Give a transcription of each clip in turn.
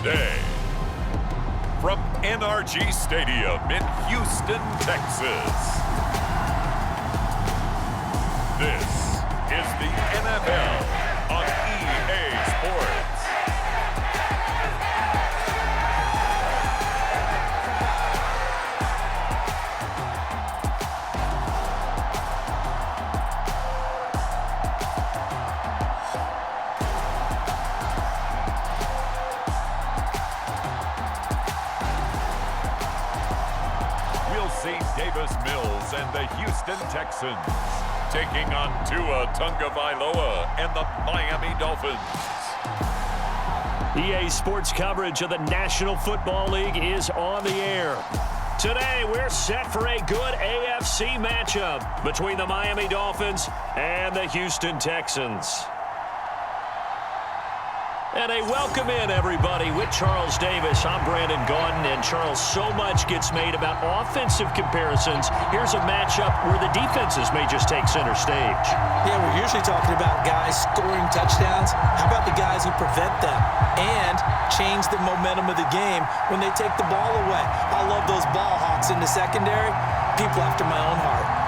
today. From NRG Stadium in Houston, Texas. This is the NFL on EA Sports. And the Houston Texans taking on Tagovailoa and the Miami Dolphins. EA Sports coverage of the National Football League is on the air. Today, we're set for a good AFC matchup between the Miami Dolphins and the Houston Texans. And a welcome in, everybody, with Charles Davis. I'm Brandon Gaudin, and Charles, so much gets made about offensive comparisons. Here's a matchup where the defenses may just take center stage. Yeah, we're usually talking about guys scoring touchdowns. How about the guys who prevent them and change the momentum of the game when they take the ball away? I love those ball hawks in the secondary. People after my own heart.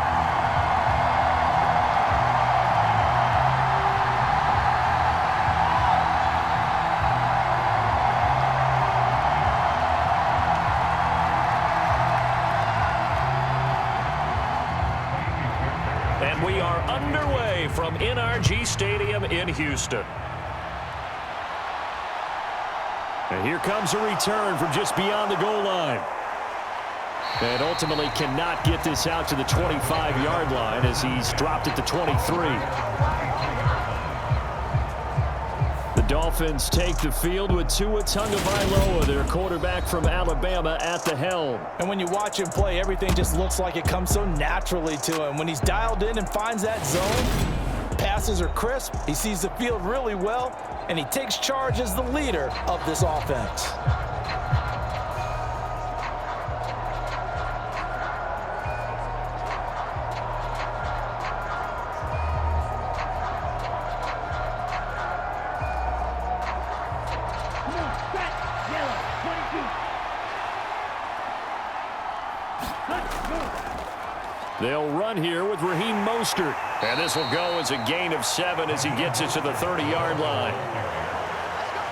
We are underway from NRG Stadium in Houston. And here comes a return from just beyond the goal line. And ultimately cannot get this out to the 25-yard line as he's dropped at the 23. The Dolphins take the field with Tagovailoa, their quarterback from Alabama, at the helm. And when you watch him play, everything just looks like it comes so naturally to him. When he's dialed in and finds that zone, passes are crisp, he sees the field really well, and he takes charge as the leader of this offense. They'll run here with Raheem Mostert. And this will go as a gain of 7 as he gets it to the 30-yard line.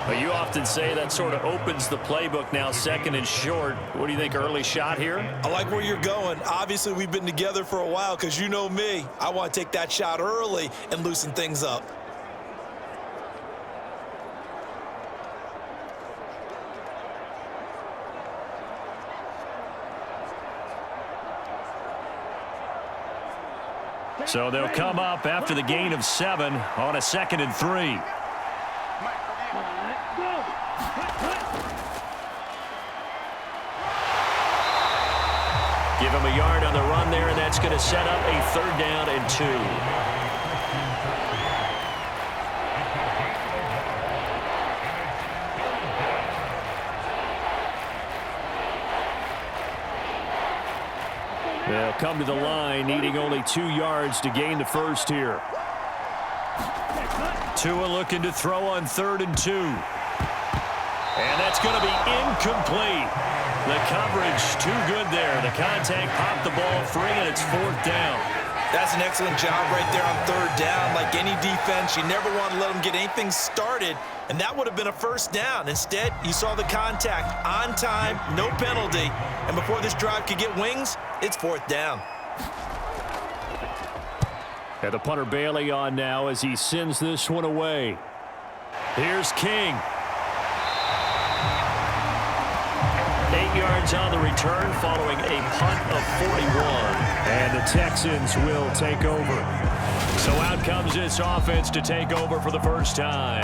But you often say that sort of opens the playbook now, second and short. What do you think, early shot here? I like where you're going. Obviously, we've been together for a while because you know me. I want to take that shot early and loosen things up. So they'll come up after the gain of 7 on a 2nd and 3. Give him a yard on the run there, and that's going to set up a 3rd down and 2. They'll come to the line, needing only 2 yards to gain the first here. Tua looking to throw on 3rd and 2. And that's going to be incomplete. The coverage too good there. The contact popped the ball free, and it's 4th down. That's an excellent job right there on 3rd down. Like any defense, you never want to let them get anything started, and that would have been a 1st down. Instead, you saw the contact on time, no penalty, and before this drive could get wings, it's 4th down. And the punter Bailey on now as he sends this one away. Here's King. 8 yards on the return following a punt of 41. And the Texans will take over. So out comes this offense to take over for the first time.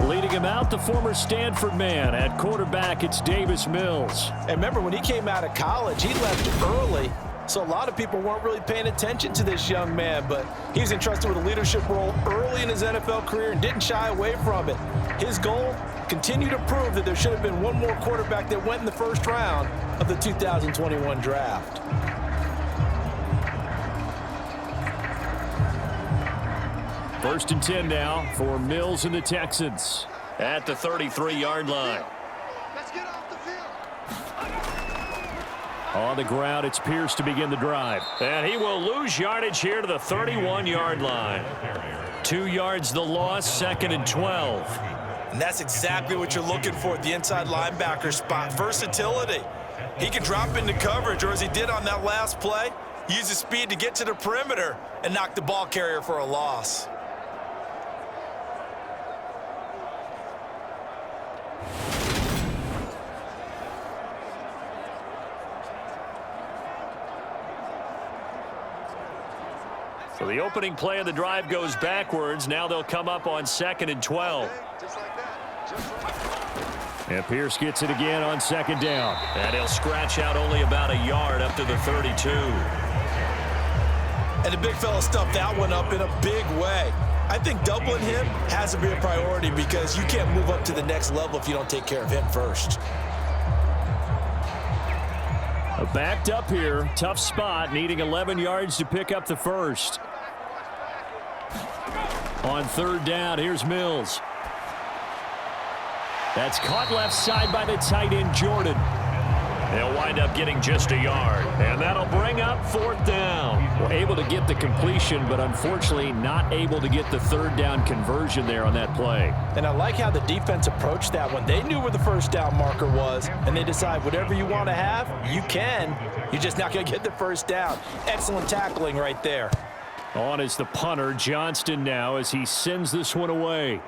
Leading him out, the former Stanford man. At quarterback, it's Davis Mills. And remember, when he came out of college, he left early. So a lot of people weren't really paying attention to this young man, but he's entrusted with a leadership role early in his NFL career and didn't shy away from it. His goal, continue to prove that there should have been one more quarterback that went in the 1st round of the 2021 draft. First and 10 now for Mills and the Texans at the 33-yard line. On the ground, it's Pierce to begin the drive. And he will lose yardage here to the 31-yard line. 2 yards the loss, 2nd and 12. And that's exactly what you're looking for at the inside linebacker spot. Versatility. He can drop into coverage, or as he did on that last play, use his speed to get to the perimeter and knock the ball carrier for a loss. So the opening play of the drive goes backwards. Now they'll come up on 2nd and 12. And Pierce gets it again on 2nd down. And he'll scratch out only about a yard up to the 32. And the big fella stuffed that one up in a big way. I think doubling him has to be a priority because you can't move up to the next level if you don't take care of him first. Backed up here, tough spot, needing 11 yards to pick up the first. On 3rd down, here's Mills. That's caught left side by the tight end, Jordan. They'll wind up getting just a yard, and that'll bring up 4th down. We're able to get the completion, but unfortunately not able to get the 3rd down conversion there on that play. And I like how the defense approached that one. They knew where the 1st down marker was, and they decide whatever you want to have, you can. You're just not going to get the 1st down. Excellent tackling right there. On is the punter, Johnston, now as he sends this one away.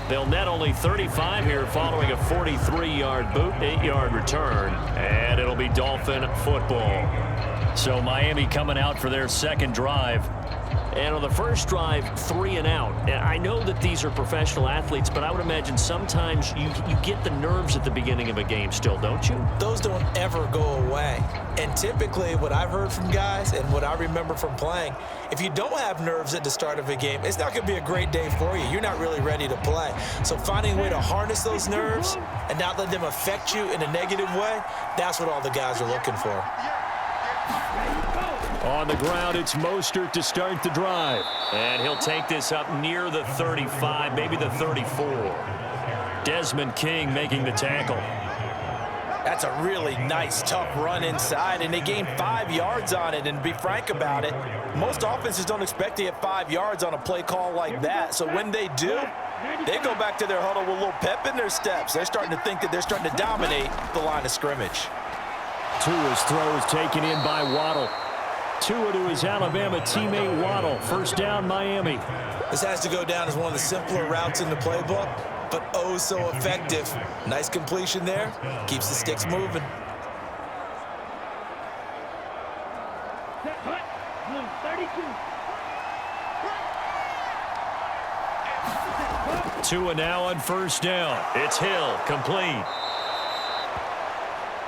They'll net only 35 here following a 43-yard boot, 8-yard return, and it'll be Dolphin football. So Miami coming out for their 2nd drive. And on the first drive, 3 and out. And I know that these are professional athletes, but I would imagine sometimes you get the nerves at the beginning of a game still, don't you? Those don't ever go away. And typically what I've heard from guys and what I remember from playing, if you don't have nerves at the start of a game, it's not going to be a great day for you. You're not really ready to play. So finding a way to harness those nerves and not let them affect you in a negative way, that's what all the guys are looking for. On the ground, it's Mostert to start the drive. And he'll take this up near the 35, maybe the 34. Desmond King making the tackle. That's a really nice, tough run inside, and they gained 5 yards on it. And to be frank about it, most offenses don't expect to get 5 yards on a play call like that. So when they do, they go back to their huddle with a little pep in their steps. They're starting to think that they're starting to dominate the line of scrimmage. Tua's throw is taken in by Waddle. Tua to his Alabama teammate Waddle. 1st down, Miami. This has to go down as one of the simpler routes in the playbook, but oh so effective. Nice completion there. Keeps the sticks moving. Tua now on 1st down. It's Hill, complete.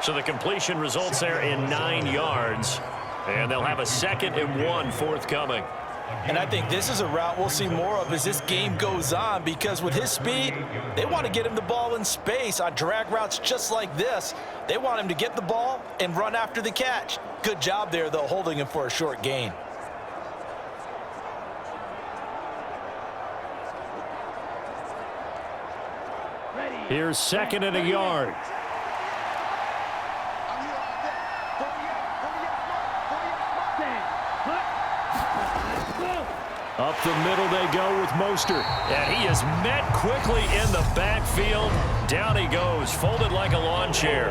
So the completion results there in 9 yards. And they'll have a 2nd and 1 forthcoming. And I think this is a route we'll see more of as this game goes on, because with his speed, they want to get him the ball in space on drag routes just like this. They want him to get the ball and run after the catch. Good job there, though, holding him for a short gain. Here's 2nd and a yard. Up the middle they go with Mostert. And he is met quickly in the backfield. Down he goes, folded like a lawn chair.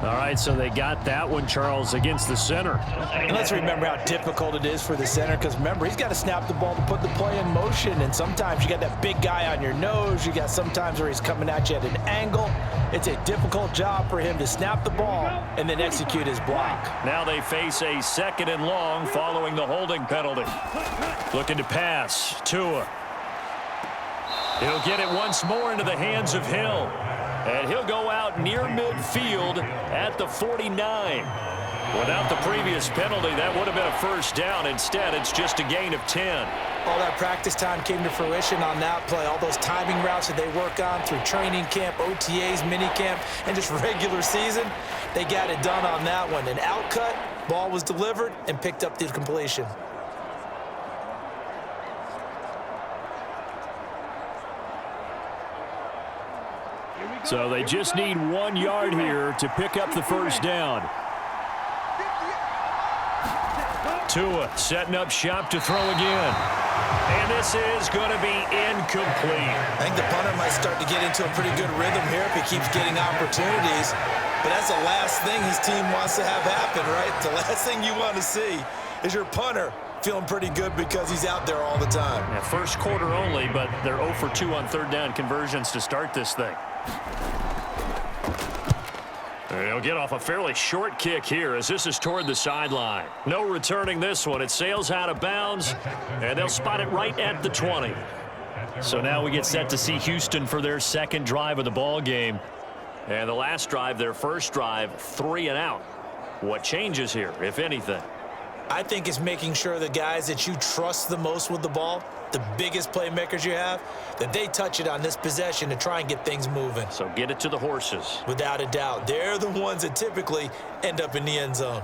All right, so they got that one, Charles, against the center. And let's remember how difficult it is for the center, because remember, he's got to snap the ball to put the play in motion, and sometimes you got that big guy on your nose. You got sometimes where he's coming at you at an angle. It's a difficult job for him to snap the ball and then execute his block. Now they face a 2nd and long following the holding penalty. Looking to pass. Tua. He'll get it once more into the hands of Hill. And he'll go out near midfield at the 49. Without the previous penalty, that would have been a 1st down. Instead, it's just a gain of 10. All that practice time came to fruition on that play. All those timing routes that they work on through training camp, OTAs, minicamp, and just regular season, they got it done on that one. An outcut, ball was delivered, and picked up the completion. So they just need 1 yard here to pick up the first down. Tua setting up shop to throw again. And this is going to be incomplete. I think the punter might start to get into a pretty good rhythm here if he keeps getting opportunities. But that's the last thing his team wants to have happen, right? The last thing you want to see is your punter feeling pretty good because he's out there all the time. Yeah, first quarter only, but they're 0 for 2 on third down conversions to start this thing. They'll get off a fairly short kick here as this is toward the sideline. No returning this one. It sails out of bounds, and they'll spot it right at the 20. So now we get set to see Houston for their second drive of the ball game. And the last drive, their first drive, 3 and out. What changes here, if anything? I think it's making sure the guys that you trust the most with the ball, the biggest playmakers you have, that they touch it on this possession to try and get things moving. So get it to the horses. Without a doubt. They're the ones that typically end up in the end zone.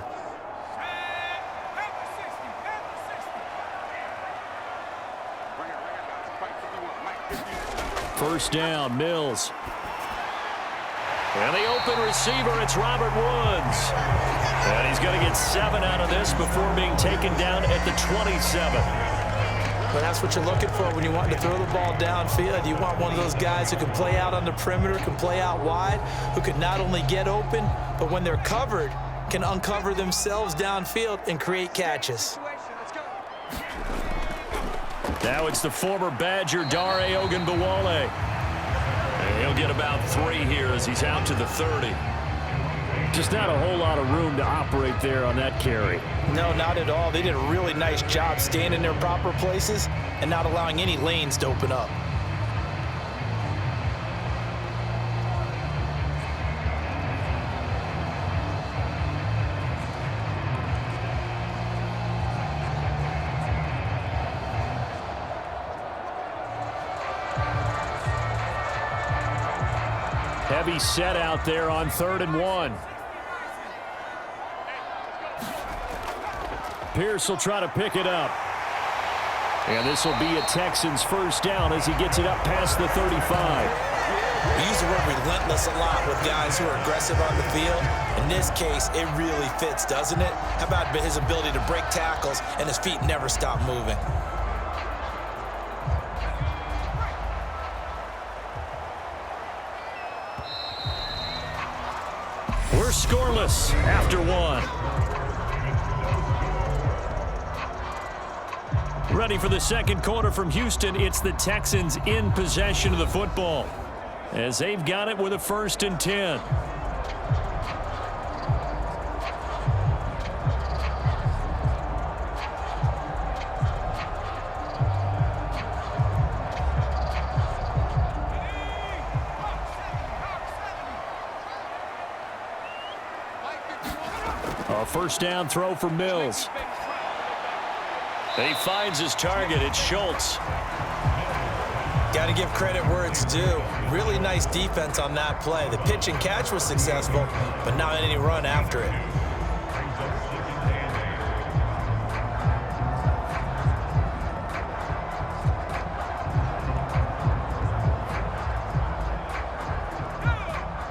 First down, Mills. And the open receiver, it's Robert Woods. And he's going to get 7 out of this before being taken down at the 27. But that's what you're looking for when you want to throw the ball downfield. You want one of those guys who can play out on the perimeter, can play out wide, who can not only get open, but when they're covered, can uncover themselves downfield and create catches. Now it's the former Badger, Dare Ogunbowale. And he'll get about 3 here as he's out to the 30. Just not a whole lot of room to operate there on that carry. No, not at all. They did a really nice job staying in their proper places and not allowing any lanes to open up. Heavy set out there on 3rd and 1. Pierce will try to pick it up. And this will be a Texans first down as he gets it up past the 35. We use the word relentless a lot with guys who are aggressive on the field. In this case, it really fits, doesn't it? How about his ability to break tackles and his feet never stop moving? We're scoreless after 1. Ready for the second quarter from Houston. It's the Texans in possession of the football as they've got it with a 1st and 10. A first down throw for Mills. And he finds his target. It's Schultz. Got to give credit where it's due. Really nice defense on that play. The pitch and catch was successful, but not any run after it.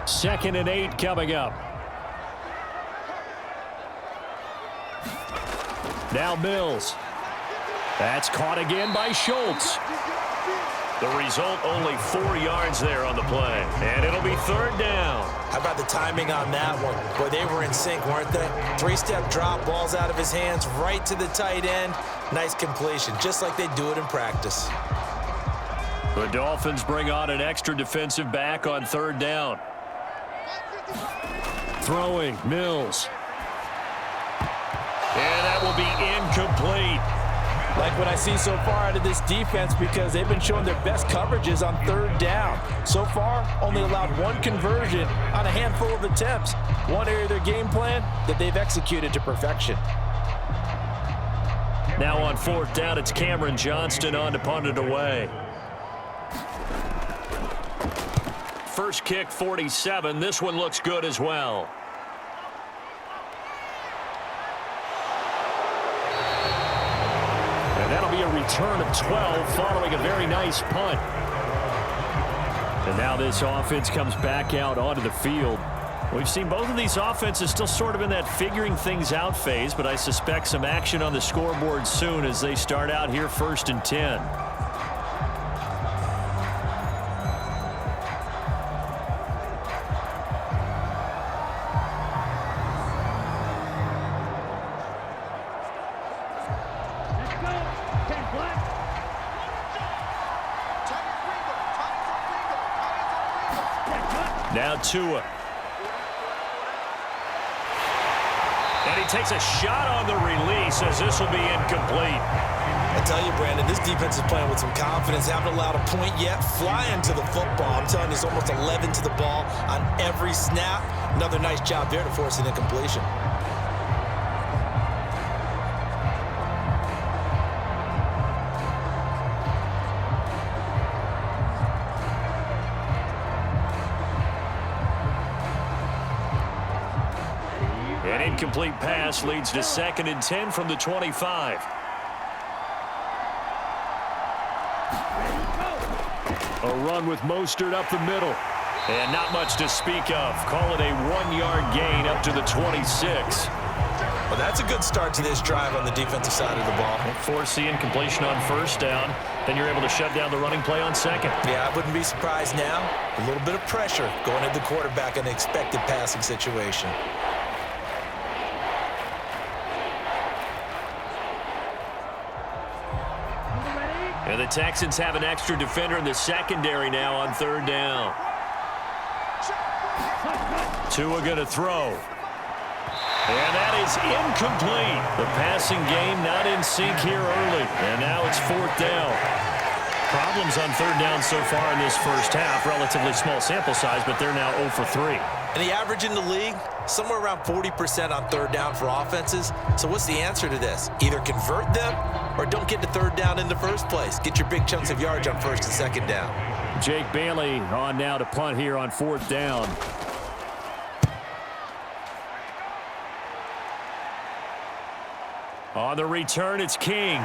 Second and 8 coming up. Now Mills. That's caught again by Schultz. The result, only 4 yards there on the play. And it'll be 3rd down. How about the timing on that one? Boy, they were in sync, weren't they? 3-step drop, balls out of his hands, right to the tight end. Nice completion, just like they do it in practice. The Dolphins bring on an extra defensive back on 3rd down. Throwing, Mills. And that will be incomplete. Like what I see so far out of this defense because they've been showing their best coverages on 3rd down. So far, only allowed 1 conversion on a handful of attempts. One area of their game plan that they've executed to perfection. Now on 4th down, it's Cameron Johnston on to punt it away. First kick, 47. This one looks good as well. And that'll be a return of 12 following a very nice punt. And now this offense comes back out onto the field. We've seen both of these offenses still sort of in that figuring things out phase, but I suspect some action on the scoreboard soon as they start out here 1st and 10. Now Tua. And he takes a shot on the release as this will be incomplete. I tell you, Brandon, this defense is playing with some confidence. Haven't allowed a point yet. Flying to the football. I'm telling you, it's almost 11 to the ball on every snap. Another nice job there to force an incompletion. An incomplete pass leads to 2nd and 10 from the 25. A run with Mostert up the middle. And not much to speak of. Call it a 1-yard gain up to the 26. Well, that's a good start to this drive on the defensive side of the ball. Force the incompletion on 1st down. Then you're able to shut down the running play on 2nd. Yeah, I wouldn't be surprised now. A little bit of pressure going at the quarterback in an expected passing situation. And the Texans have an extra defender in the secondary now on 3rd down. Tua going to throw. And that is incomplete. The passing game not in sync here early. And now it's 4th down. Problems on 3rd down so far in this first half. Relatively small sample size, but they're now 0 for 3. And the average in the league, somewhere around 40% on 3rd down for offenses. So what's the answer to this? Either convert them or don't get to 3rd down in the first place. Get your big chunks of yards on 1st and 2nd down. Jake Bailey on now to punt here on 4th down. On the return, it's King.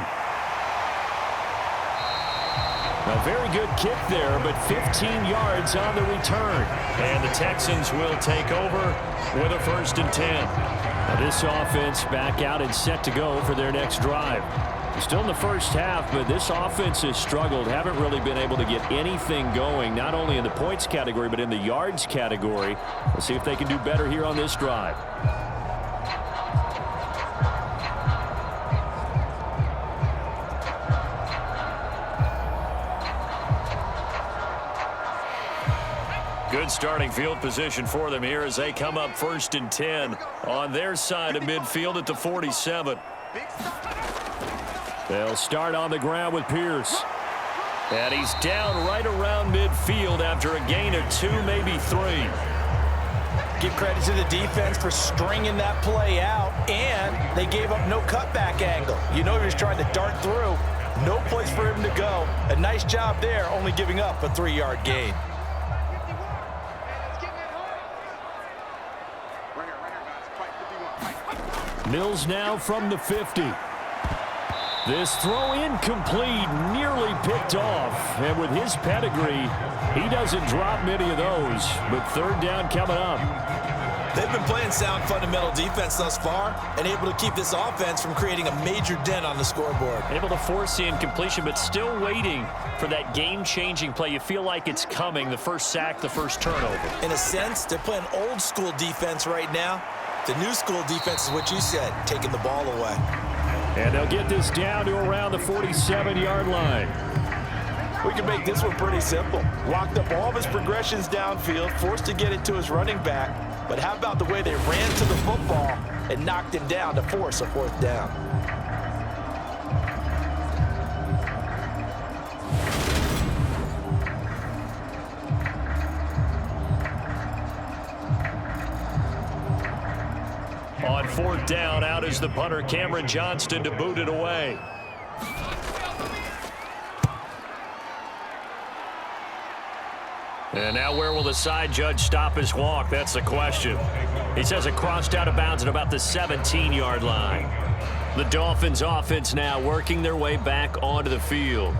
A very good kick there, but 15 yards on the return. And the Texans will take over with a 1st and 10. Now this offense back out and set to go for their next drive. Still in the first half, but this offense has struggled. Haven't really been able to get anything going, not only in the points category, but in the yards category. We'll see if they can do better here on this drive. Good starting field position for them here as they come up 1st and 10 on their side of midfield at the 47. They'll start on the ground with Pierce. And he's down right around midfield after a gain of 2, maybe 3. Give credit to the defense for stringing that play out, and they gave up no cutback angle. You know he was trying to dart through. No place for him to go. A nice job there, only giving up a 3-yard gain. Mills now from the 50. This throw incomplete, nearly picked off. And with his pedigree, he doesn't drop many of those. But 3rd down coming up. They've been playing sound fundamental defense thus far and able to keep this offense from creating a major dent on the scoreboard. Able to force the incompletion, but still waiting for that game-changing play. You feel like it's coming, the first sack, the first turnover. In a sense, they're playing old-school defense right now. The new school defense is what you said, taking the ball away. And they'll get this down to around the 47-yard line. We can make this one pretty simple. Locked up all of his progressions downfield, forced to get it to his running back. But how about the way they ran to the football and knocked him down to force a 4th down? On 4th down, out is the punter, Cameron Johnston, to boot it away. And now where will the side judge stop his walk? That's the question. He says it crossed out of bounds at about the 17-yard line. The Dolphins offense now working their way back onto the field.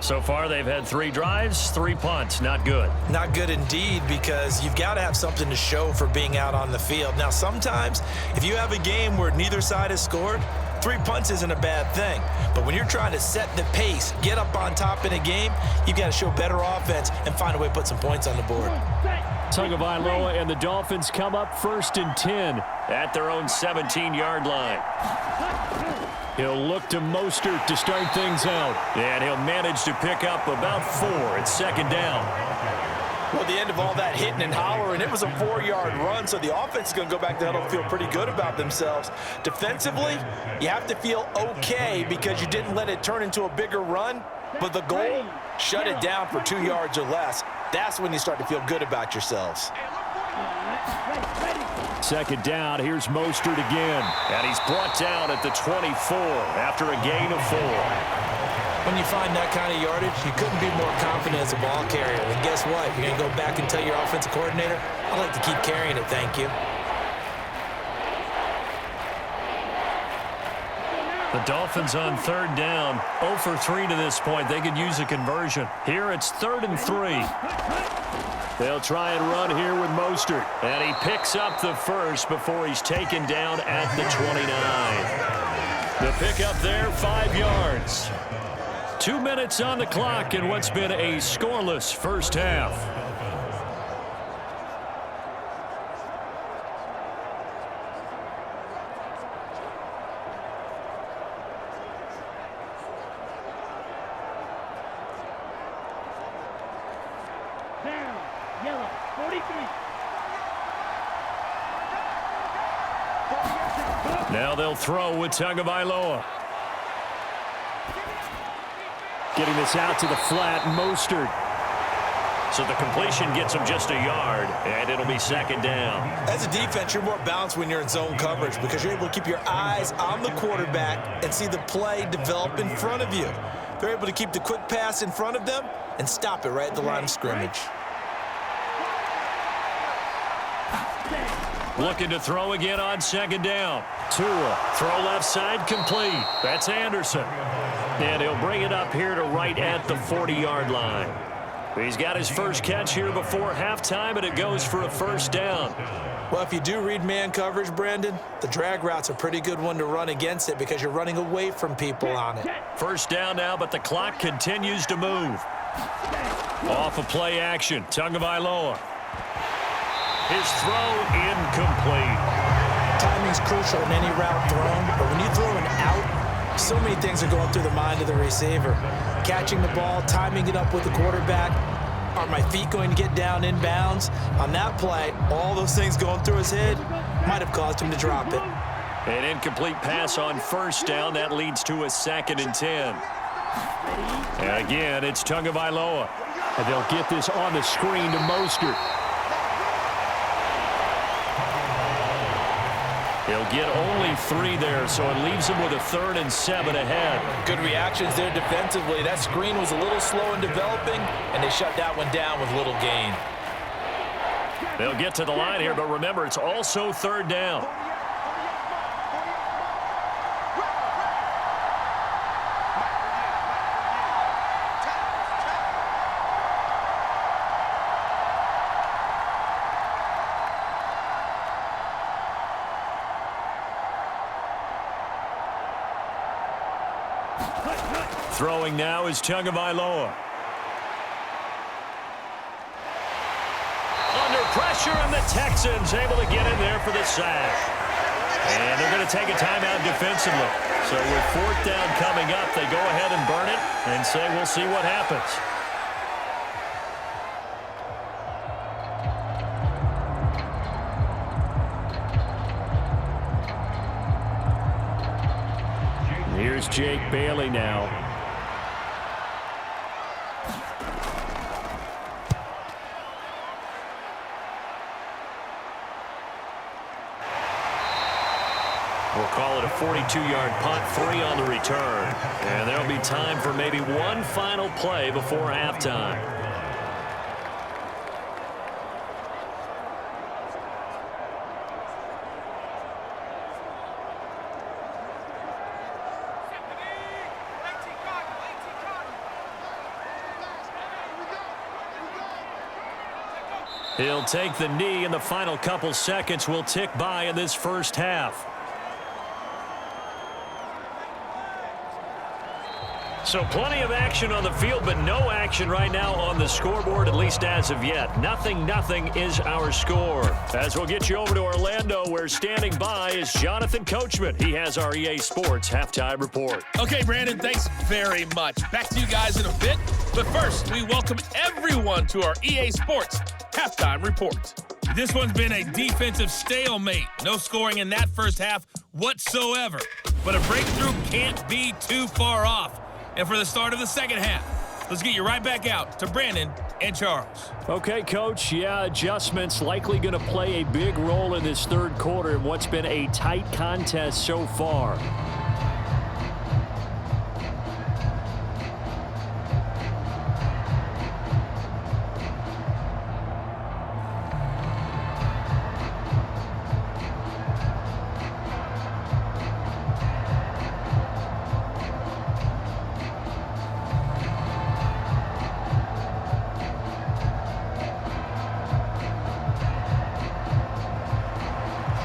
So far, they've had 3 drives, 3 punts. Not good. Not good indeed, because you've got to have something to show for being out on the field. Now, sometimes, if you have a game where neither side has scored, 3 punts isn't a bad thing. But when you're trying to set the pace, get up on top in a game, you've got to show better offense and find a way to put some points on the board. Tagovailoa and the Dolphins come up 1st and 10 at their own 17-yard line. He'll look to Mostert to start things out. And he'll manage to pick up about 4 at 2nd down. Well, the end of all that hitting and hollering, it was a 4-yard run, so the offense is going to go back to huddle and feel pretty good about themselves. Defensively, you have to feel okay because you didn't let it turn into a bigger run, but the goal, shut it down for 2 yards or less. That's when you start to feel good about yourselves. 2nd down, here's Mostert again. And he's brought down at the 24 after a gain of 4. When you find that kind of yardage, you couldn't be more confident as a ball carrier. And guess what? You're going to go back and tell your offensive coordinator, I'd like to keep carrying it, thank you. The Dolphins on 3rd down, 0 for 3 to this point. They could use a conversion. Here it's 3rd and 3. They'll try and run here with Mostert. And he picks up the first before he's taken down at the 29. The pickup there, 5 yards. 2 minutes on the clock in what's been a scoreless first half. Yellow, 43. Now they'll throw with Tagovailoa. Getting this out to the flat, Mostert. So the completion gets him just a yard, and it'll be 2nd down. As a defense, you're more balanced when you're in zone coverage because you're able to keep your eyes on the quarterback and see the play develop in front of you. They're able to keep the quick pass in front of them and stop it right at the line of scrimmage. Looking to throw again on 2nd down. Tua, throw left side, complete. That's Anderson. And he'll bring it up here to right at the 40-yard line. He's got his first catch here before halftime, and it goes for a 1st down. Well, if you do read man coverage, Brandon, the drag route's a pretty good one to run against it because you're running away from people on it. 1st down now, but the clock continues to move. Off of play action, Tagovailoa. His throw incomplete. Timing's crucial in any route thrown, but when you throw an out, so many things are going through the mind of the receiver. Catching the ball, timing it up with the quarterback. Are my feet going to get down in bounds? On that play, all those things going through his head might have caused him to drop it. An incomplete pass on 1st down. That leads to a 2nd and 10. And again, it's Tagovailoa. And they'll get this on the screen to Mostert. He'll get only 3 there, so it leaves him with a 3rd and 7 ahead. Good reactions there defensively. That screen was a little slow in developing, and they shut that one down with little gain. They'll get to the line here, but remember, it's also 3rd down. Throwing now is Tagovailoa. Under pressure, and the Texans able to get in there for the sack. And they're going to take a timeout defensively. So with 4th down coming up, they go ahead and burn it and say we'll see what happens. Here's Jake Bailey now. We'll call it a 42-yard punt, 3 on the return. And there'll be time for maybe one final play before halftime. He'll take the knee, and the final couple seconds will tick by in this first half. So plenty of action on the field, but no action right now on the scoreboard, at least as of yet. 0-0 is our score. As we'll get you over to Orlando, where standing by is Jonathan Coachman. He has our EA Sports Halftime Report. Okay, Brandon, thanks very much. Back to you guys in a bit. But first, we welcome everyone to our EA Sports Halftime Report. This one's been a defensive stalemate. No scoring in that first half whatsoever. But a breakthrough can't be too far off. And for the start of the second half, let's get you right back out to Brandon and Charles. Okay, Coach. Yeah, adjustments likely going to play a big role in this third quarter in what's been a tight contest so far.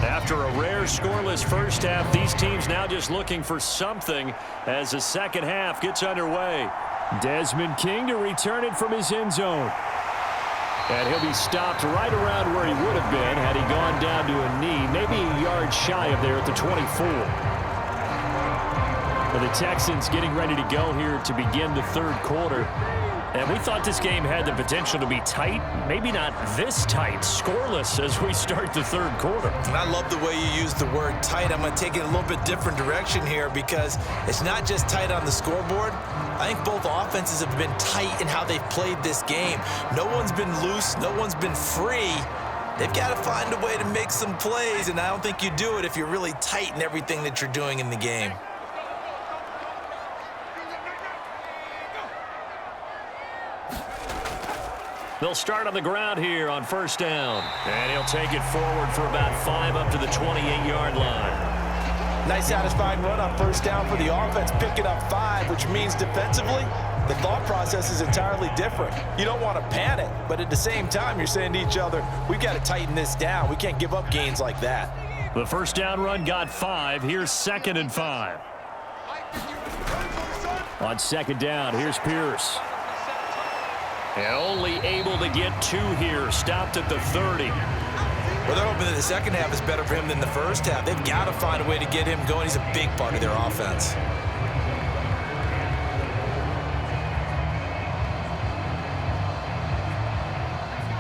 After a rare scoreless first half, these teams now just looking for something as the second half gets underway. Desmond King to return it from his end zone. And he'll be stopped right around where he would have been had he gone down to a knee, maybe a yard shy of there at the 24. But the Texans getting ready to go here to begin the third quarter. And we thought this game had the potential to be tight, maybe not this tight, scoreless as we start the third quarter. And I love the way you use the word tight. I'm going to take it a little bit different direction here because it's not just tight on the scoreboard. I think both offenses have been tight in how they've played this game. No one's been loose. No one's been free. They've got to find a way to make some plays, and I don't think you do it if you're really tight in everything that you're doing in the game. They'll start on the ground here on first down. And he'll take it forward for about 5 up to the 28-yard line. Nice satisfying run on first down for the offense, picking up 5, which means defensively, the thought process is entirely different. You don't want to panic, but at the same time, you're saying to each other, we've got to tighten this down. We can't give up gains like that. The first down run got 5. Here's 2nd and 5. On second down, here's Pierce. And only able to get 2 here. Stopped at the 30. Well, they're hoping that the second half is better for him than the first half. They've got to find a way to get him going. He's a big part of their offense.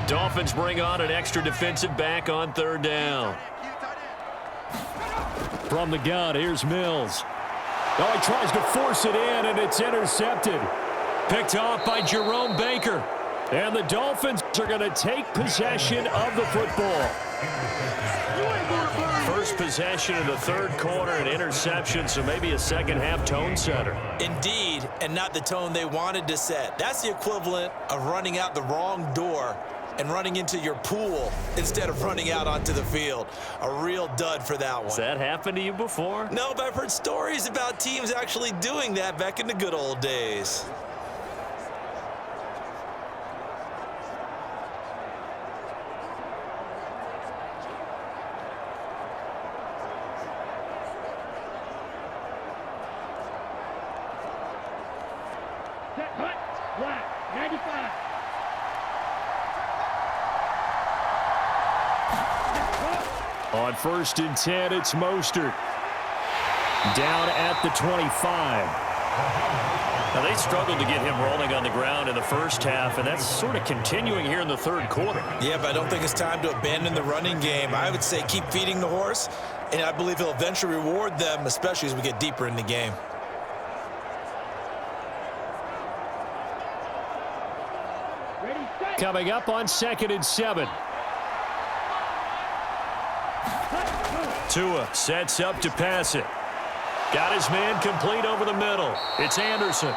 Dolphins bring on an extra defensive back on third down. From the gun, here's Mills. Oh, he tries to force it in, and it's intercepted. Picked off by Jerome Baker. And the Dolphins are going to take possession of the football. First possession of the third quarter, an interception, so maybe a second half tone setter. Indeed, and not the tone they wanted to set. That's the equivalent of running out the wrong door and running into your pool instead of running out onto the field. A real dud for that one. Has that happened to you before? No, but I've heard stories about teams actually doing that back in the good old days. Set, cut, black, 95. On 1st and 10, it's Mostert. Down at the 25. Now, they struggled to get him rolling on the ground in the first half, and that's sort of continuing here in the third quarter. Yeah, but I don't think it's time to abandon the running game. I would say keep feeding the horse, and I believe he'll eventually reward them, especially as we get deeper in the game. Ready, set. Coming up on 2nd and 7. Tua sets up to pass it. Got his man complete over the middle. It's Anderson.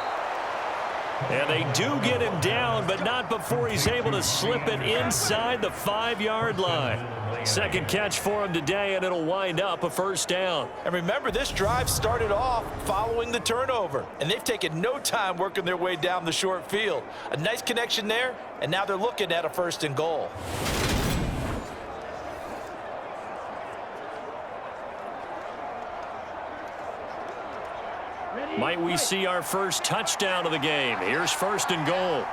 And they do get him down, but not before he's able to slip it inside the 5-yard line. Second catch for him today, and it'll wind up a first down. And remember, this drive started off following the turnover, and they've taken no time working their way down the short field. A nice connection there, and now they're looking at a 1st and goal. Might we see our first touchdown of the game? Here's 1st and goal.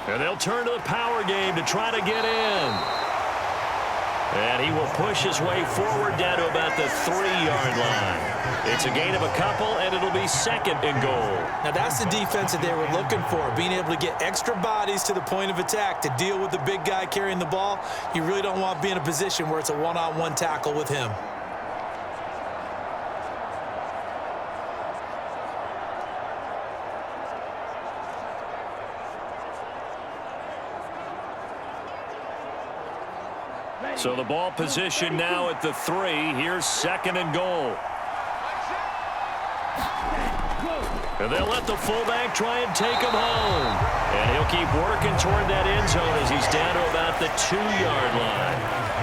And they'll turn to the power game to try to get in. And he will push his way forward down to about the 3-yard line. It's a gain of a couple, and it'll be 2nd and goal. Now, that's the defense that they were looking for, being able to get extra bodies to the point of attack to deal with the big guy carrying the ball. You really don't want to be in a position where it's a one-on-one tackle with him. So the ball position now at the 3. Here's 2nd and goal. And they'll let the fullback try and take him home. And he'll keep working toward that end zone as he's down to about the 2-yard line.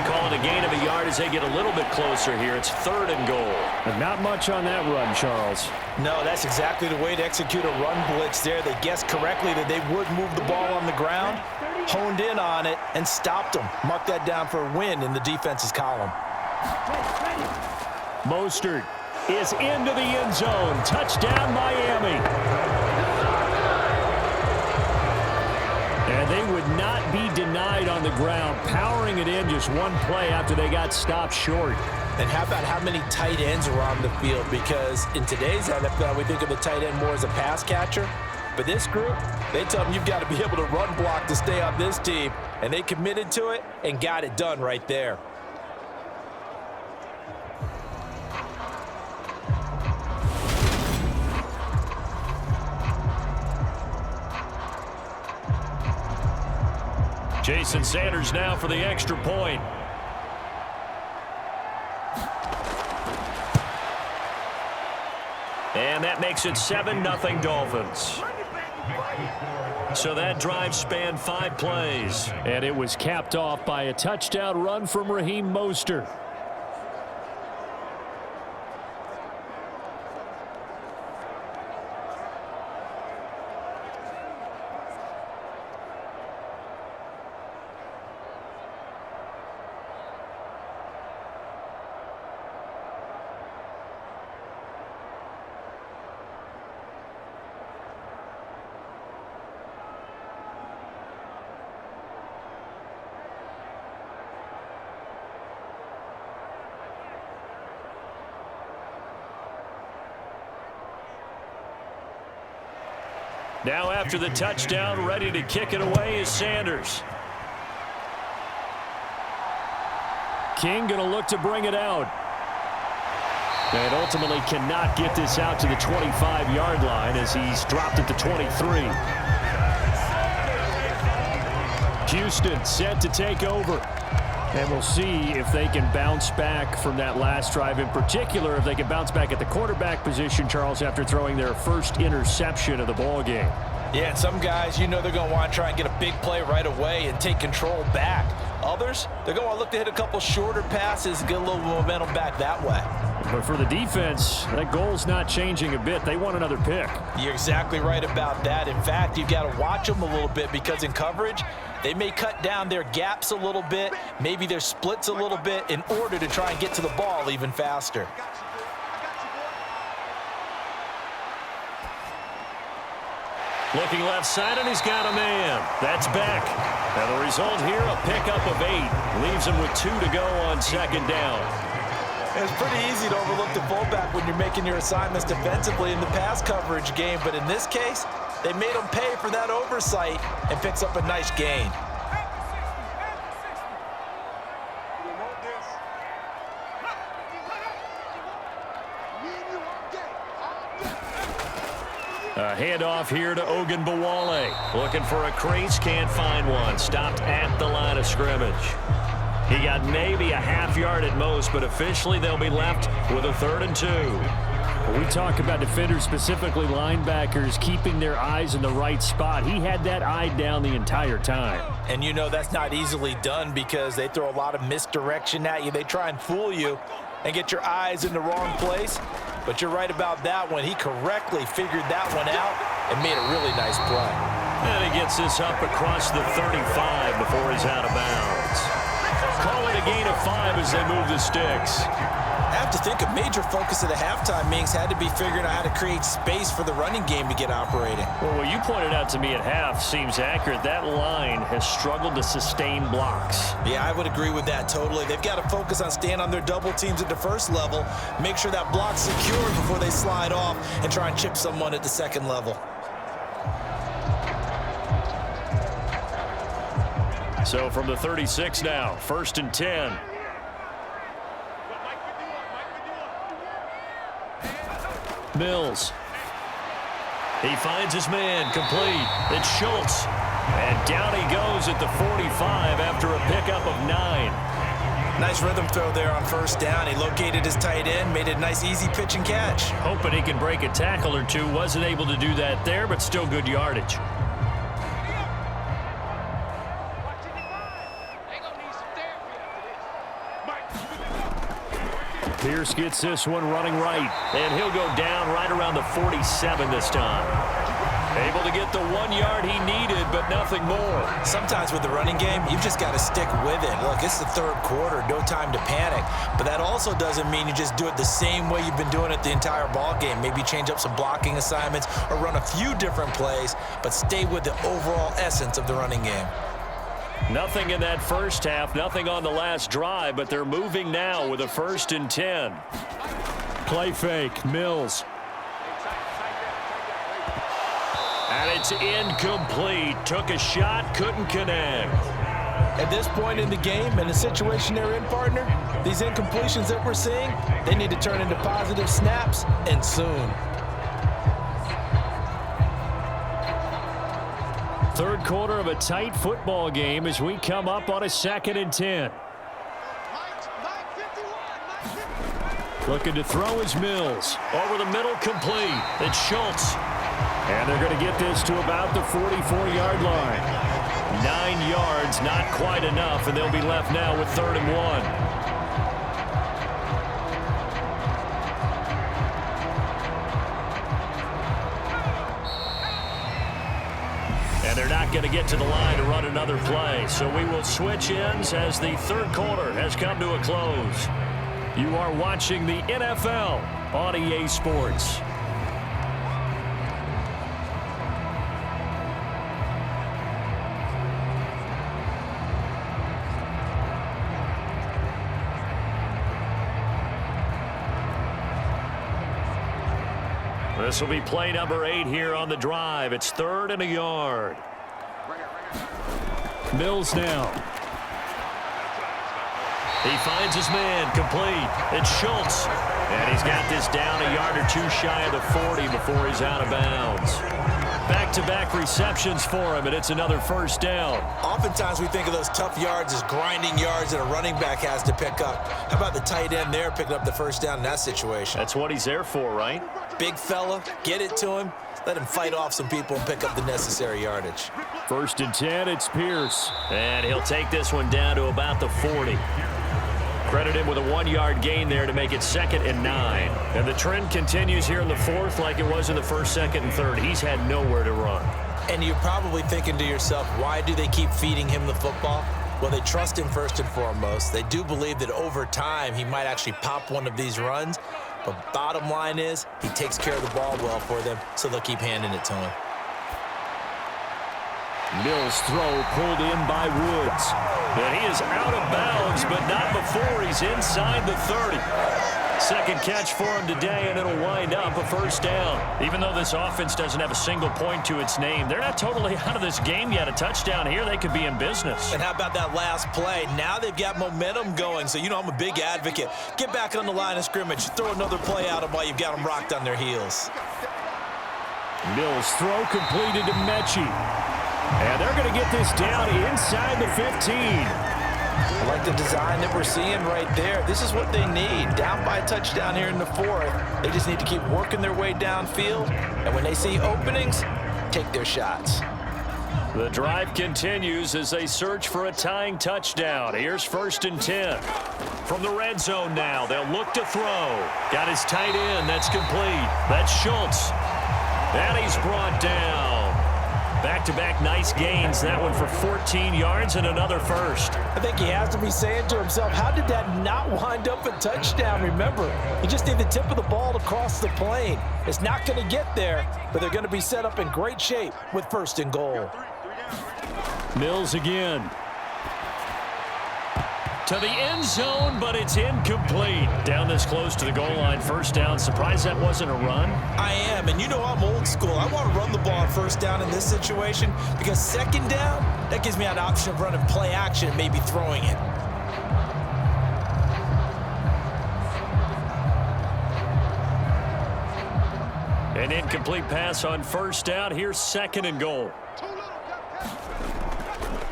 Calling a gain of a yard as they get a little bit closer here. It's 3rd and goal. And not much on that run, Charles. No, that's exactly the way to execute a run blitz there. They guessed correctly that they would move the ball on the ground, honed in on it, and stopped them. Mark that down for a win in the defense's column. Mostert is into the end zone. Touchdown, Miami. And they would not be denied on the ground, powering it in just one play after they got stopped short. And how about how many tight ends are on the field? Because in today's NFL, we think of the tight end more as a pass catcher. But this group, they tell them you've got to be able to run block to stay on this team. And they committed to it and got it done right there. Jason Sanders now for the extra point. And that makes it 7-0 Dolphins. So that drive spanned 5 plays. And it was capped off by a touchdown run from Raheem Mostert. Now after the touchdown, ready to kick it away is Sanders. King going to look to bring it out. And ultimately cannot get this out to the 25-yard line as he's dropped at the 23. Houston set to take over. And we'll see if they can bounce back from that last drive. In particular, if they can bounce back at the quarterback position, Charles, after throwing their first interception of the ball game. Yeah, and some guys, you know they're going to want to try and get a big play right away and take control back. Others, they're going to want to look to hit a couple shorter passes and get a little momentum back that way. But for the defense, that goal's not changing a bit. They want another pick. You're exactly right about that. In fact, you've got to watch them a little bit because in coverage, they may cut down their gaps a little bit, maybe their splits a little bit in order to try and get to the ball even faster. Looking left side, and he's got a man. That's Beck. And the result here, a pickup of 8. Leaves him with 2 to go on 2nd down. It's pretty easy to overlook the fullback when you're making your assignments defensively in the pass coverage game, but in this case, they made him pay for that oversight and picks up a nice gain. A handoff here to Ogunbowale. Looking for a crease, can't find one. Stopped at the line of scrimmage. He got maybe a half-yard at most, but officially they'll be left with a 3rd and 2. When we talk about defenders, specifically linebackers, keeping their eyes in the right spot. He had that eye down the entire time. And you know that's not easily done because they throw a lot of misdirection at you. They try and fool you and get your eyes in the wrong place. But you're right about that one. He correctly figured that one out and made a really nice play. And he gets this up across the 35 before he's out of bounds. Call it a gain of 5 as they move the sticks. I have to think a major focus of the halftime meetings had to be figuring out how to create space for the running game to get operating. Well, what you pointed out to me at half seems accurate. That line has struggled to sustain blocks. Yeah, I would agree with that totally. They've got to focus on staying on their double teams at the first level, make sure that block's secure before they slide off, and try and chip someone at the second level. So from the 36 now, 1st and 10. Mills. He finds his man, complete. It's Schultz. And down he goes at the 45 after a pickup of 9. Nice rhythm throw there on 1st down. He located his tight end, made a nice easy pitch and catch. Hoping he can break a tackle or two. Wasn't able to do that there, but still good yardage. Pierce gets this one running right, and he'll go down right around the 47 this time. Able to get the 1 yard he needed, but nothing more. Sometimes with the running game, you've just got to stick with it. Look, it's the 3rd quarter, no time to panic. But that also doesn't mean you just do it the same way you've been doing it the entire ball game. Maybe change up some blocking assignments or run a few different plays, but stay with the overall essence of the running game. Nothing in that first half, nothing on the last drive, but they're moving now with a 1st and 10. Play fake, Mills. And it's incomplete. Took a shot, couldn't connect. At this point in the game and the situation they're in, partner, these incompletions that we're seeing, they need to turn into positive snaps, and soon. 3rd quarter of a tight football game as we come up on a 2nd and 10. Looking to throw is Mills. Over the middle, complete. It's Schultz. And they're going to get this to about the 44-yard line. 9 yards, not quite enough, and they'll be left now with 3rd and 1. They're not going to get to the line to run another play. So we will switch ends as the 3rd quarter has come to a close. You are watching the NFL on EA Sports. This will be play number 8 here on the drive. It's 3rd and a yard. Mills now. He finds his man, complete. It's Schultz. And he's got this down a yard or two shy of the 40 before he's out of bounds. Back-to-back receptions for him, and it's another 1st down. Oftentimes we think of those tough yards as grinding yards that a running back has to pick up. How about the tight end there picking up the 1st down in that situation? That's what he's there for, right? Big fella, get it to him. Let him fight off some people and pick up the necessary yardage. 1st and 10, it's Pierce. And he'll take this one down to about the 40. Credit him with a 1-yard gain there to make it 2nd and 9. And the trend continues here in the 4th like it was in the 1st, 2nd, and 3rd. He's had nowhere to run. And you're probably thinking to yourself, why do they keep feeding him the football? Well, they trust him first and foremost. They do believe that over time he might actually pop one of these runs. But bottom line is he takes care of the ball well for them, so they'll keep handing it to him. Mills' throw pulled in by Woods. And he is out of bounds, but not before he's inside the 30. Second catch for him today, and it'll wind up a 1st down. Even though this offense doesn't have a single point to its name, they're not totally out of this game yet. A touchdown here, they could be in business. And how about that last play? Now they've got momentum going, so you know I'm a big advocate. Get back on the line of scrimmage. Throw another play at them while you've got them rocked on their heels. Mills' throw completed to Metchie. And they're going to get this down inside the 15. I like the design that we're seeing right there. This is what they need. Down by a touchdown here in the 4th. They just need to keep working their way downfield. And when they see openings, take their shots. The drive continues as they search for a tying touchdown. Here's 1st and 10. From the red zone now, they'll look to throw. Got his tight end. That's complete. That's Schultz. And he's brought down. Back-to-back nice gains. That one for 14 yards and another first. I think he has to be saying to himself, how did that not wind up a touchdown? Remember, you just need the tip of the ball to cross the plane. It's not going to get there, but they're going to be set up in great shape with 1st and goal. Mills again. To the end zone, but it's incomplete. Down this close to the goal line, 1st down. Surprised that wasn't a run? I am, and you know I'm old school. I want to run the ball on 1st down in this situation because 2nd down, that gives me an option of running play action and maybe throwing it. An incomplete pass on 1st down. Here's 2nd and goal.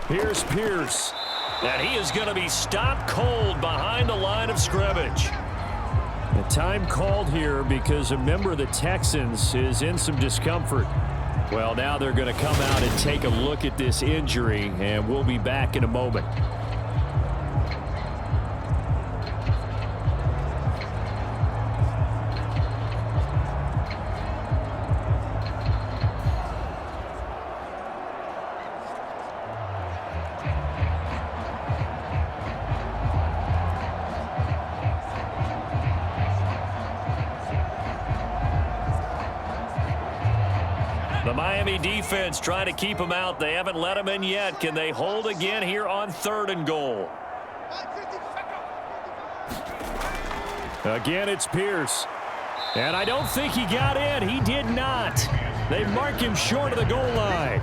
Here's Pierce. And he is going to be stopped cold behind the line of scrimmage. The time called here because a member of the Texans is in some discomfort. Well, now they're going to come out and take a look at this injury, and we'll be back in a moment. The Miami defense trying to keep him out. They haven't let him in yet. Can they hold again here on 3rd and goal? Again, it's Pierce. And I don't think he got in. He did not. They mark him short of the goal line.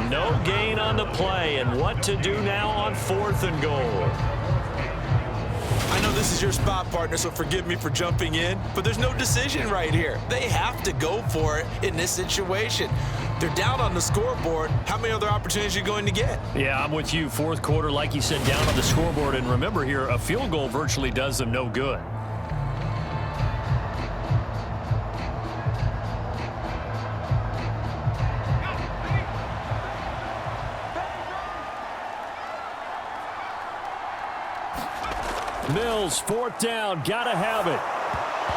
No gain on the play. And what to do now on 4th and goal? I know this is your spot, partner, so forgive me for jumping in, but there's no decision right here. They have to go for it in this situation. They're down on the scoreboard. How many other opportunities are you going to get? Yeah, I'm with you. 4th quarter, like you said, down on the scoreboard. And remember here, a field goal virtually does them no good. Mills, 4th down, gotta have it.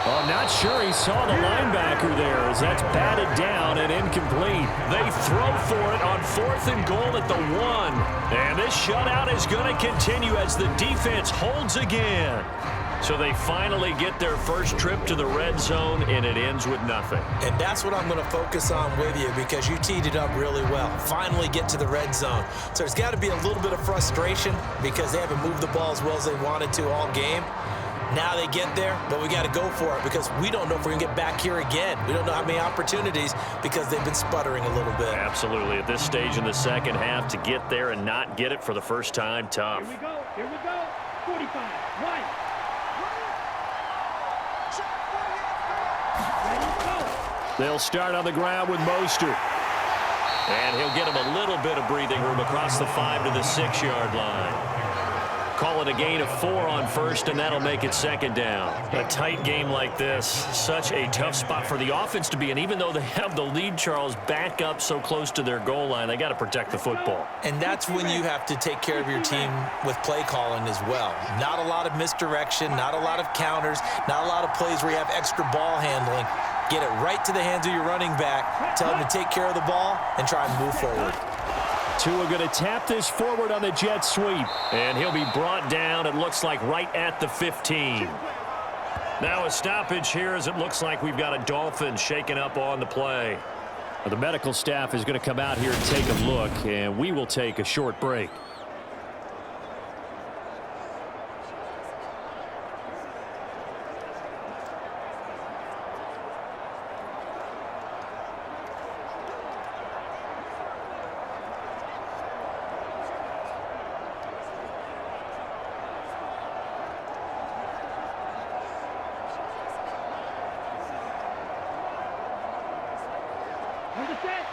Oh, I'm not sure he saw the linebacker there as that's batted down and incomplete. They throw for it on 4th and goal at the 1. And this shutout is going to continue as the defense holds again. So they finally get their first trip to the red zone, and it ends with nothing. And that's what I'm going to focus on with you because you teed it up really well. Finally get to the red zone. So there's got to be a little bit of frustration because they haven't moved the ball as well as they wanted to all game. Now they get there, but we got to go for it because we don't know if we're going to get back here again. We don't know how many opportunities because they've been sputtering a little bit. Absolutely. At this stage in the second half, to get there and not get it for the first time, tough. Here we go. Here we go. 45. Right. They'll start on the ground with Mostert. And he'll get him a little bit of breathing room across the 5 to the 6-yard line. Call it a gain of 4 on 1st, and that'll make it 2nd down. A tight game like this, such a tough spot for the offense to be in. Even though they have the lead, Charles, back up so close to their goal line, they got to protect the football. And that's when you have to take care of your team with play calling as well. Not a lot of misdirection, not a lot of counters, not a lot of plays where you have extra ball handling. Get it right to the hands of your running back, tell him to take care of the ball, and try and move forward. Tua going to tap this forward on the jet sweep. And he'll be brought down, it looks like, right at the 15. Now a stoppage here as it looks like we've got a Dolphins shaking up on the play. The medical staff is going to come out here and take a look, and we will take a short break.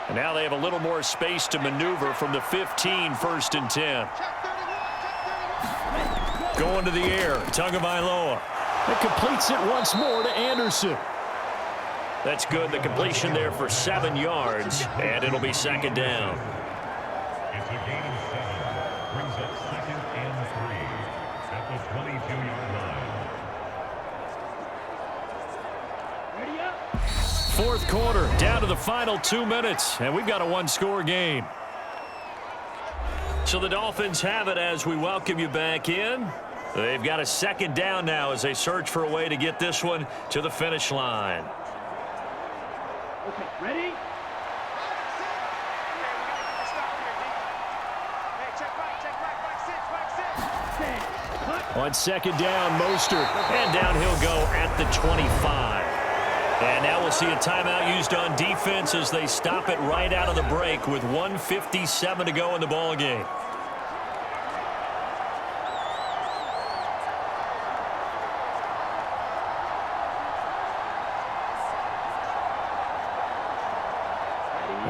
And now they have a little more space to maneuver from the 15, 1st and 10. Going to the air, Tagovailoa. It completes it once more to Anderson. That's good. The completion there for 7 yards, and it'll be 2nd down. It's a gain of 7. Brings up 2nd and 3 at the 22-yard line. Ready up. fourth quarter, down to the final 2 minutes, and we've got a one-score game. So the Dolphins have it as we welcome you back in. They've got a second down now as they search for a way to get this one to the finish line. Okay, ready? On second down, Mostert, and down he'll go at the 25. And now we'll see a timeout used on defense as they stop it right out of the break with 1:57 to go in the ball game.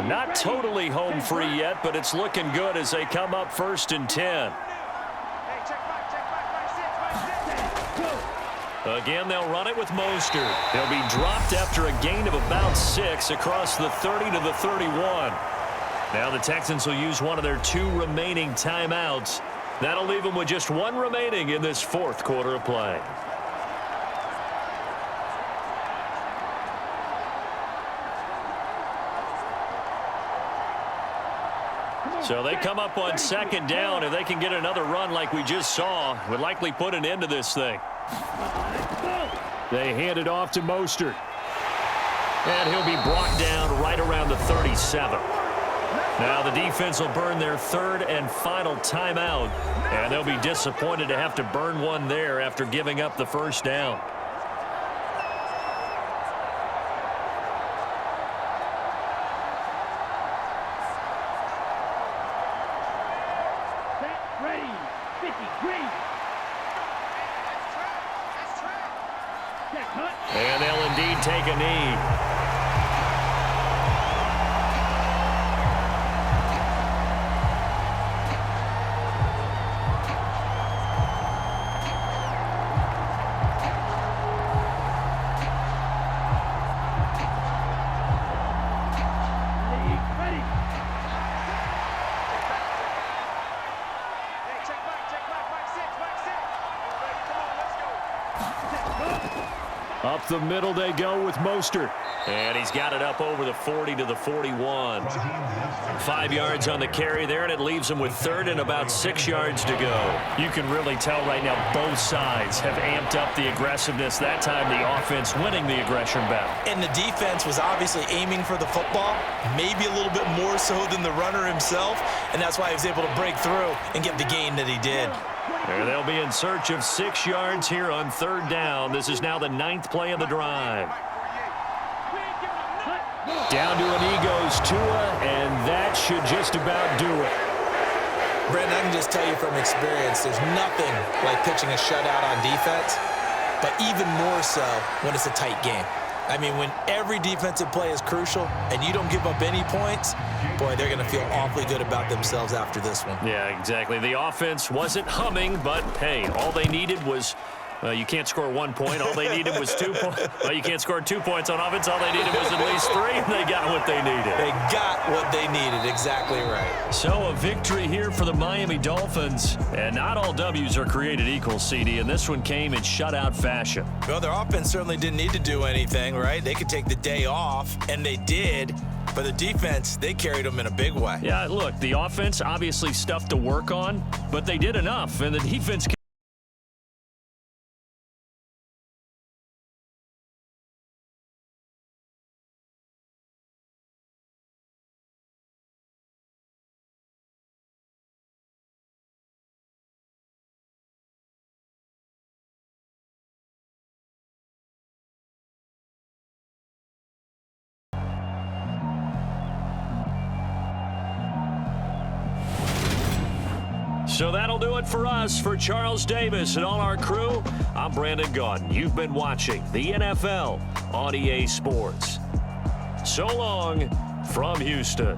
Not totally home free yet, but it's looking good as they come up 1st and 10. Again, they'll run it with Mostert. They'll be dropped after a gain of about 6 across the 30 to the 31. Now the Texans will use one of their 2 remaining timeouts. That'll leave them with just 1 remaining in this fourth quarter of play. So they come up on second down. If they can get another run like we just saw, would likely put an end to this thing. They hand it off to Mostert. And he'll be brought down right around the 37. Now the defense will burn their 3rd and final timeout. And they'll be disappointed to have to burn one there after giving up the first down. And they'll indeed take a knee. Up the middle they go with Mostert. And he's got it up over the 40 to the 41. 5 yards on the carry there, and it leaves him with 3rd and about 6 yards to go. You can really tell right now both sides have amped up the aggressiveness. That time the offense winning the aggression battle. And the defense was obviously aiming for the football, maybe a little bit more so than the runner himself, and that's why he was able to break through and get the gain that he did. There they'll be in search of 6 yards here on 3rd down. This is now the 9th play of the drive. Down to a knee goes Tua, and that should just about do it. Brandon, I can just tell you from experience, there's nothing like pitching a shutout on defense, but even more so when it's a tight game. I mean, when every defensive play is crucial and you don't give up any points, boy, they're going to feel awfully good about themselves after this one. Yeah, exactly. The offense wasn't humming, but, hey, all they needed was you can't score 1 point. All they needed was 2 points. Well, you can't score 2 points on offense. All they needed was at least 3, and they got what they needed. They got what they needed. Exactly right. So a victory here for the Miami Dolphins. And not all W's are created equal, CD, and this one came in shutout fashion. Well, their offense certainly didn't need to do anything, right? They could take the day off, and they did. But the defense, they carried them in a big way. Yeah, look, the offense obviously stuff to work on, but they did enough, and the defense So that'll do it for us. For Charles Davis and all our crew, I'm Brandon Gaudin. You've been watching the NFL on EA Sports. So long from Houston.